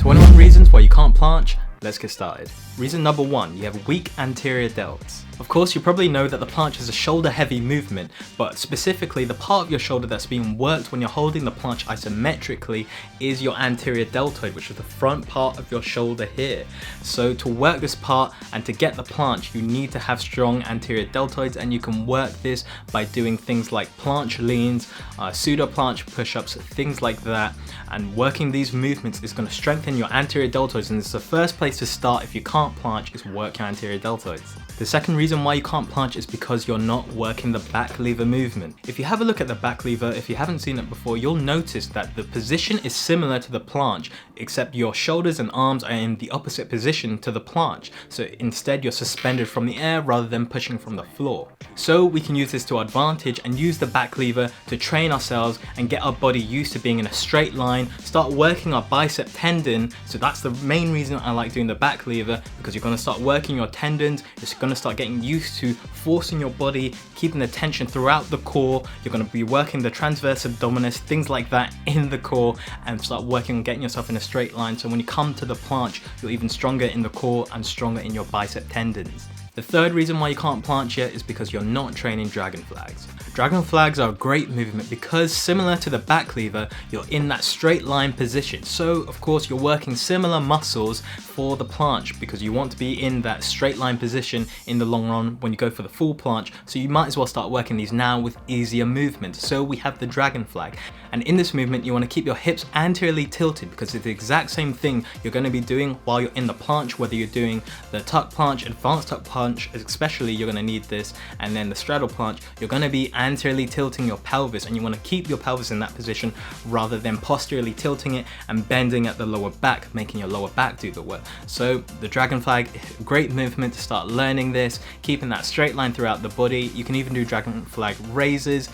21 reasons why you can't planche. Let's get started. Reason number 1, you have weak anterior delts. Of course, you probably know that the planche is a shoulder heavy movement, but specifically the part of your shoulder that's being worked when you're holding the planche isometrically is your anterior deltoid, which is the front part of your shoulder here. So to work this part and to get the planche, you need to have strong anterior deltoids, and you can work this by doing things like planche leans, pseudo planche push-ups, things like that. And working these movements is going to strengthen your anterior deltoids, and it's the first place to start if you can't planche is work your anterior deltoids. The second reason why you can't planche is because you're not working the back lever movement. If you have a look at the back lever, if you haven't seen it before, you'll notice that the position is similar to the planche, except your shoulders and arms are in the opposite position to the planche. So instead you're suspended from the air rather than pushing from the floor. So we can use this to our advantage and use the back lever to train ourselves and get our body used to being in a straight line, start working our bicep tendon. So that's the main reason I like doing the back lever, because you're going to start working your tendons. It's going to start getting used to forcing your body, keeping the tension throughout the core. You're going to be working the transverse abdominis, things like that in the core, and start working on getting yourself in a straight line. So when you come to the planche, you're even stronger in the core and stronger in your bicep tendons. The third reason why you can't planche yet is because you're not training dragon flags. Dragon flags are a great movement because, similar to the back lever, you're in that straight line position. So of course you're working similar muscles for the planche because you want to be in that straight line position in the long run when you go for the full planche. So you might as well start working these now with easier movements. So we have the dragon flag. And in this movement, you want to keep your hips anteriorly tilted because it's the exact same thing you're going to be doing while you're in the planche, whether you're doing the tuck planche, advanced tuck planche, especially you're going to need this, and then the straddle planche, you're going to be anteriorly tilting your pelvis, and you want to keep your pelvis in that position rather than posteriorly tilting it and bending at the lower back, making your lower back do the work. So the dragon flag, great movement to start learning this, keeping that straight line throughout the body. You can even do dragon flag raises.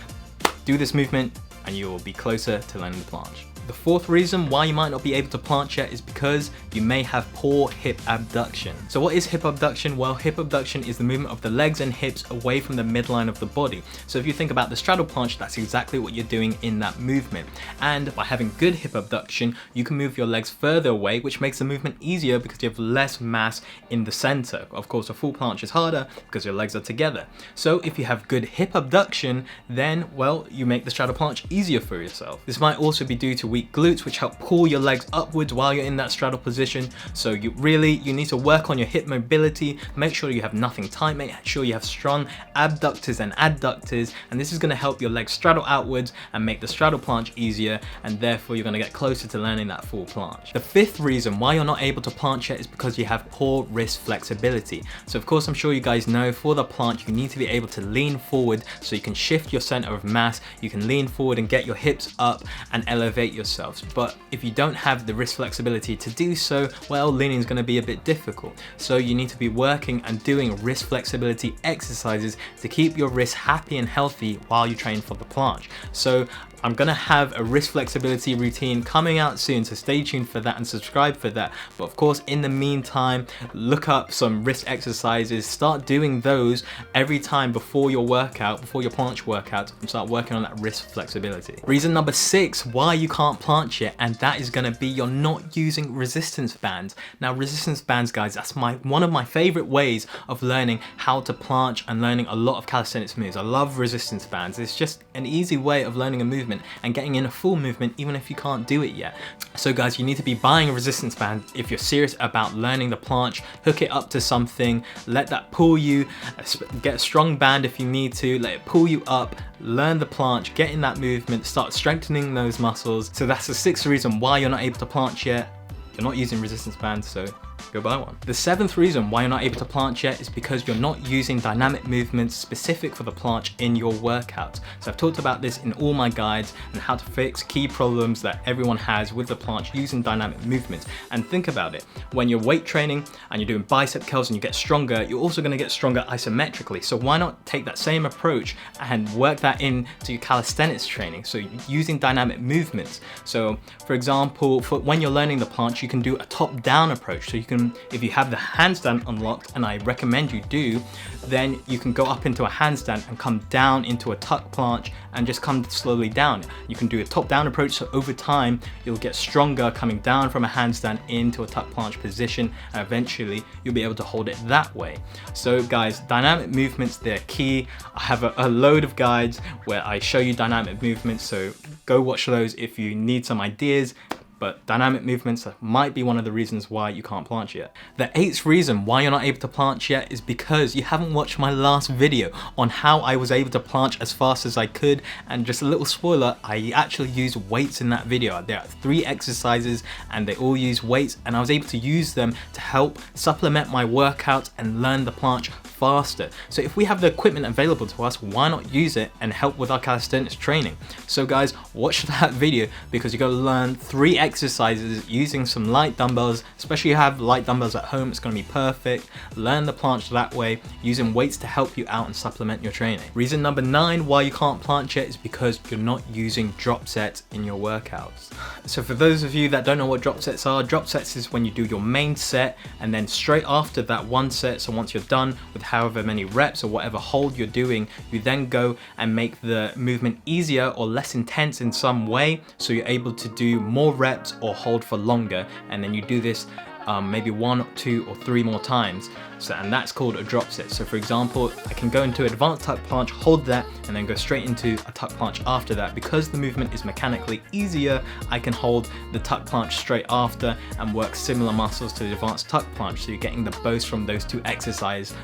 Do this movement and you will be closer to learning the planche. The fourth reason why you might not be able to planche yet is because you may have poor hip abduction. So what is hip abduction? Well, hip abduction is the movement of the legs and hips away from the midline of the body. So if you think about the straddle planche, that's exactly what you're doing in that movement. And by having good hip abduction, you can move your legs further away, which makes the movement easier because you have less mass in the center. Of course, a full planche is harder because your legs are together. So if you have good hip abduction, then, well, you make the straddle planche easier for yourself. This might also be due to weak glutes, which help pull your legs upwards while you're in that straddle position. So you need to work on your hip mobility. Make sure you have nothing tight, make sure you have strong abductors and adductors, and this is going to help your legs straddle outwards and make the straddle planche easier, and therefore you're going to get closer to learning that full planche. The fifth reason why you're not able to planche yet is because you have poor wrist flexibility. So of course, I'm sure you guys know, for the planche you need to be able to lean forward so you can shift your center of mass. You can lean forward and get your hips up and elevate yourself. But if you don't have the wrist flexibility to do so, well, leaning is going to be a bit difficult. So you need to be working and doing wrist flexibility exercises to keep your wrists happy and healthy while you train for the planche. So I'm gonna have a wrist flexibility routine coming out soon, so stay tuned for that and subscribe for that. But of course, in the meantime, look up some wrist exercises, start doing those every time before your workout, before your planche workout, and start working on that wrist flexibility. Reason number 6 why you can't planche yet, and that is gonna be you're not using resistance bands. Now, resistance bands, guys, that's one of my favorite ways of learning how to planche and learning a lot of calisthenics moves. I love resistance bands. It's just an easy way of learning a movement and getting in a full movement even if you can't do it yet. So guys, you need to be buying a resistance band if you're serious about learning the planche. Hook it up to something, let that pull you, get a strong band if you need to, let it pull you up, learn the planche, get in that movement, start strengthening those muscles. So that's the 6th reason why you're not able to planche yet. You're not using resistance bands, so go buy one. The 7th reason why you're not able to planche yet is because you're not using dynamic movements specific for the planche in your workouts. So I've talked about this in all my guides and how to fix key problems that everyone has with the planche using dynamic movements. And think about it, when you're weight training and you're doing bicep curls and you get stronger, you're also going to get stronger isometrically. So why not take that same approach and work that into your calisthenics training? So using dynamic movements. So for example, when you're learning the planche, you can do a top-down approach. So you if you have the handstand unlocked, and I recommend you do, then you can go up into a handstand and come down into a tuck planche and just come slowly down. You can do a top down approach, so over time you'll get stronger coming down from a handstand into a tuck planche position, and eventually you'll be able to hold it that way. So guys, dynamic movements, they're key. I have a load of guides where I show you dynamic movements, so go watch those if you need some ideas. But dynamic movements might be one of the reasons why you can't planche yet. The 8th reason why you're not able to planche yet is because you haven't watched my last video on how I was able to planche as fast as I could. And just a little spoiler, I actually used weights in that video. There are 3 exercises and they all use weights, and I was able to use them to help supplement my workouts and learn the planche faster. So if we have the equipment available to us, why not use it and help with our calisthenics training? So guys, watch that video because you're going to learn 3 exercises using some light dumbbells. Especially if you have light dumbbells at home, it's going to be perfect. Learn the planche that way, using weights to help you out and supplement your training. Reason number 9 why you can't planche yet is because you're not using drop sets in your workouts. So for those of you that don't know what drop sets are, drop sets is when you do your main set and then straight after that one set, so once you're done with however many reps or whatever hold you're doing, you then go and make the movement easier or less intense in some way, so you're able to do more reps or hold for longer, and then you do this maybe 1, 2 or 3 more times. So, and that's called a drop set. So for example, I can go into advanced tuck planche, hold that, and then go straight into a tuck planche after that. Because the movement is mechanically easier, I can hold the tuck planche straight after and work similar muscles to the advanced tuck planche. So you're getting the both from those 2 exercises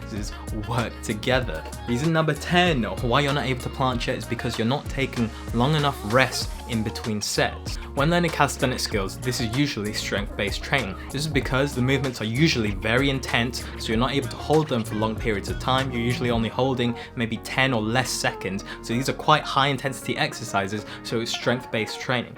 work together. Reason number 10 why you're not able to planche yet is because you're not taking long enough rest in between sets. When learning calisthenics skills, this is usually strength-based training. This is because the movements are usually very intense, so you're not able to hold them for long periods of time. You're usually only holding maybe 10 or less seconds. So these are quite high intensity exercises, so it's strength-based training.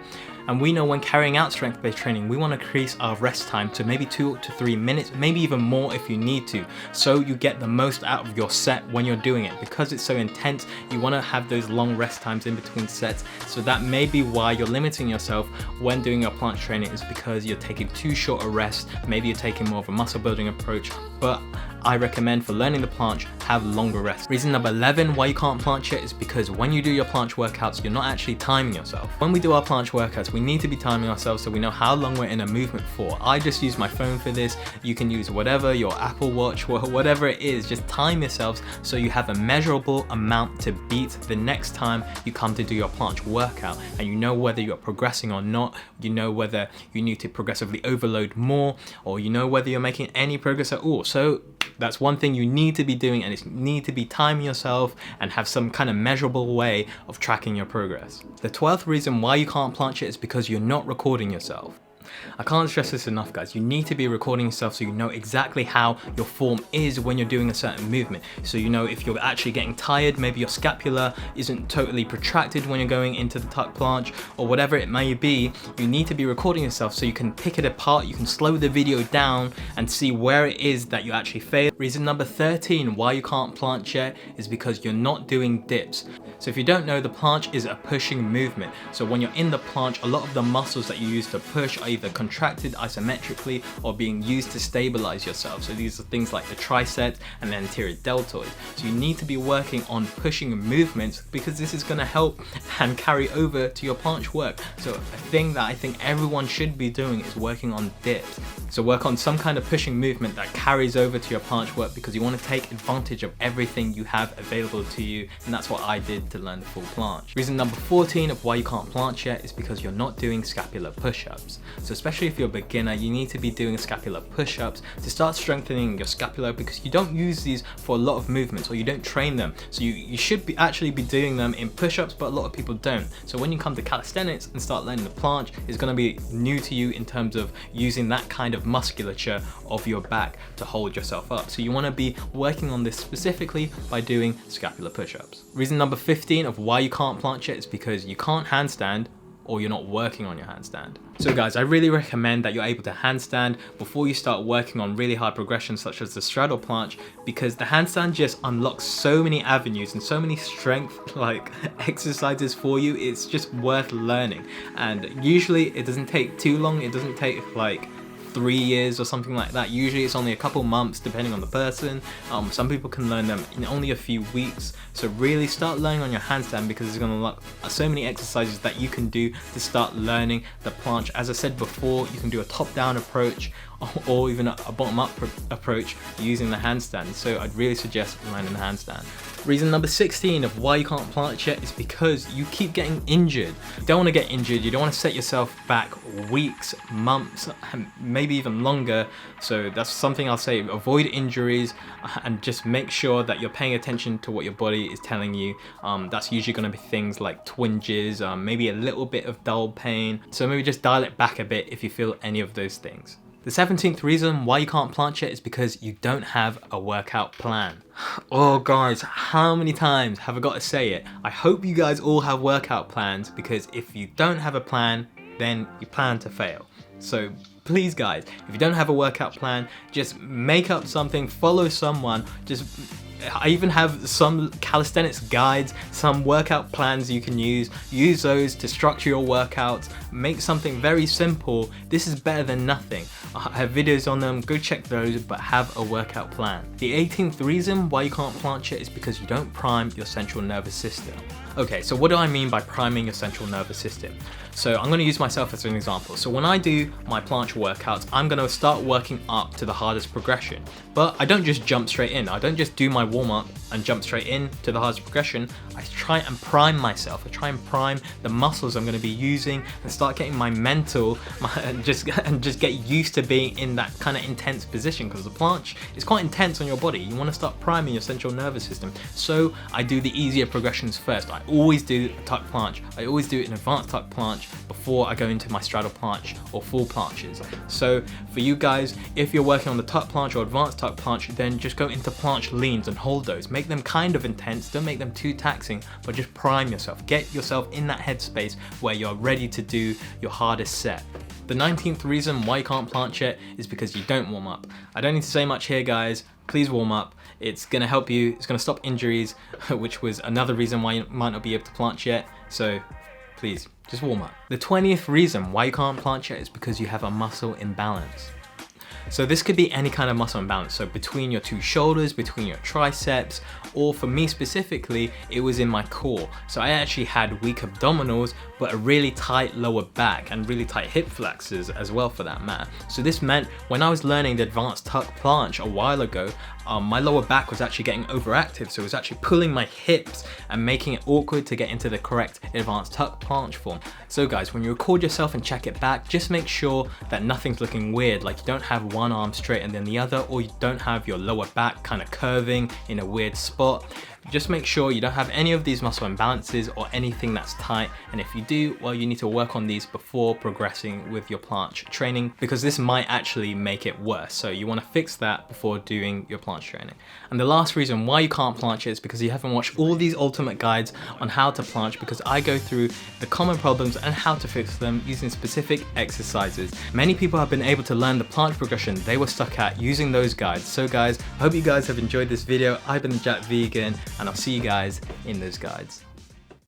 And we know when carrying out strength-based training, we want to increase our rest time to maybe 2 to 3 minutes, maybe even more if you need to, so you get the most out of your set when you're doing it. Because it's so intense, you want to have those long rest times in between sets. So that may be why you're limiting yourself when doing your planche training, is because you're taking too short a rest. Maybe you're taking more of a muscle building approach, but I recommend for learning the planche, have longer rest. Reason number 11 why you can't planche it is because when you do your planche workouts, you're not actually timing yourself. When we do our planche workouts, we need to be timing ourselves so we know how long we're in a movement for. I just use my phone for this. You can use whatever, your Apple Watch, whatever it is. Just time yourselves so you have a measurable amount to beat the next time you come to do your planche workout, and you know whether you're progressing or not. You know whether you need to progressively overload more, or you know whether you're making any progress at all. So that's one thing you need to be doing, and it's need to be timing yourself and have some kind of measurable way of tracking your progress. The 12th reason why you can't planche it is because you're not recording yourself. I can't stress this enough, guys. You need to be recording yourself so you know exactly how your form is when you're doing a certain movement. So you know if you're actually getting tired, maybe your scapula isn't totally protracted when you're going into the tuck planche, or whatever it may be. You need to be recording yourself so you can pick it apart, you can slow the video down and see where it is that you actually failed. Reason number 13 why you can't planche yet is because you're not doing dips. So if you don't know, the planche is a pushing movement. So when you're in the planche, a lot of the muscles that you use to push are either contracted isometrically or being used to stabilize yourself. So these are things like the triceps and the anterior deltoid. So you need to be working on pushing movements because this is going to help and carry over to your planche work. So a thing that I think everyone should be doing is working on dips. So work on some kind of pushing movement that carries over to your planche work, because you want to take advantage of everything you have available to you, and that's what I did to learn the full planche. Reason number 14 of why you can't planche yet is because you're not doing scapular push-ups. So especially if you're a beginner, you need to be doing scapular push-ups to start strengthening your scapula, because you don't use these for a lot of movements, or you don't train them. So you should be actually be doing them in push-ups, but a lot of people don't. So when you come to calisthenics and start learning the planche, it's going to be new to you in terms of using that kind of musculature of your back to hold yourself up. So you want to be working on this specifically by doing scapular push-ups. Reason number 15 of why you can't planche it is because you can't handstand, or you're not working on your handstand. So guys, I really recommend that you're able to handstand before you start working on really hard progressions such as the straddle planche, because the handstand just unlocks so many avenues and so many strength exercises for you. It's just worth learning, and usually it doesn't take too long. It doesn't take like 3 years or something like that. Usually it's only a couple months depending on the person. Some people can learn them in only a few weeks. So really start learning on your handstand, because there's gonna be so many exercises that you can do to start learning the planche. As I said before, you can do a top-down approach or even a bottom-up approach using the handstand. So I'd really suggest learning the handstand. Reason number 16 of why you can't planche yet is because you keep getting injured. You don't want to get injured, you don't want to set yourself back weeks, months, and maybe even longer. So that's something I'll say, avoid injuries and just make sure that you're paying attention to what your body is telling you. That's usually going to be things like twinges, maybe a little bit of dull pain. So maybe just dial it back a bit if you feel any of those things. The 17th reason why you can't planche it is because you don't have a workout plan. Oh guys, how many times have I got to say it? I hope you guys all have workout plans, because if you don't have a plan, then you plan to fail. So please guys, if you don't have a workout plan, just make up something, follow someone. I even have some calisthenics guides, some workout plans you can use those to structure your workouts. Make something very simple. This is better than nothing. I have videos on them, go check those, but have a workout plan. The 18th reason why you can't planche it is because you don't prime your central nervous system. Okay, so what do I mean by priming your central nervous system? So I'm going to use myself as an example. So when I do my planche workouts, I'm going to start working up to the hardest progression. But I don't just jump straight in. I don't just do my warm up and jump straight in to the hardest progression. I try and prime myself. I try and prime the muscles I'm going to be using and start getting my mental and just get used to being in that kind of intense position, because the planche is quite intense on your body. You want to start priming your central nervous system. So I do the easier progressions first. I always do a tuck planche. I always do an advanced tuck planche before I go into my straddle planche or full planches. So for you guys, if you're working on the tuck planche or advanced tuck planche, then just go into planche leans and hold those. Make them kind of intense, don't make them too taxing, but just prime yourself. Get yourself in that headspace where you're ready to do your hardest set. The 19th reason why you can't planche it is because you don't warm up. I don't need to say much here guys, please warm up. It's going to help you, it's going to stop injuries, which was another reason why you might not be able to planche yet. So please, just warm up. The 20th reason why you can't planche it is because you have a muscle imbalance. So this could be any kind of muscle imbalance. So between your two shoulders, between your triceps, or for me specifically, it was in my core. So I actually had weak abdominals, but a really tight lower back and really tight hip flexors as well for that matter. So this meant when I was learning the advanced tuck planche a while ago, my lower back was actually getting overactive. So it was actually pulling my hips and making it awkward to get into the correct advanced tuck planche form. So guys, when you record yourself and check it back, just make sure that nothing's looking weird, like you don't have one arm straight and then the other, or you don't have your lower back kind of curving in a weird spot. Just make sure you don't have any of these muscle imbalances or anything that's tight, and if you do, well, you need to work on these before progressing with your planche training, because this might actually make it worse. So you want to fix that before doing your planche training. And the last reason why you can't planche is because you haven't watched all these ultimate guides on how to planche, because I go through the common problems and how to fix them using specific exercises. Many people have been able to learn the planche progression they were stuck at using those guides. So guys, I hope you guys have enjoyed this video. I've been Jack Vegan, and I'll see you guys in those guides.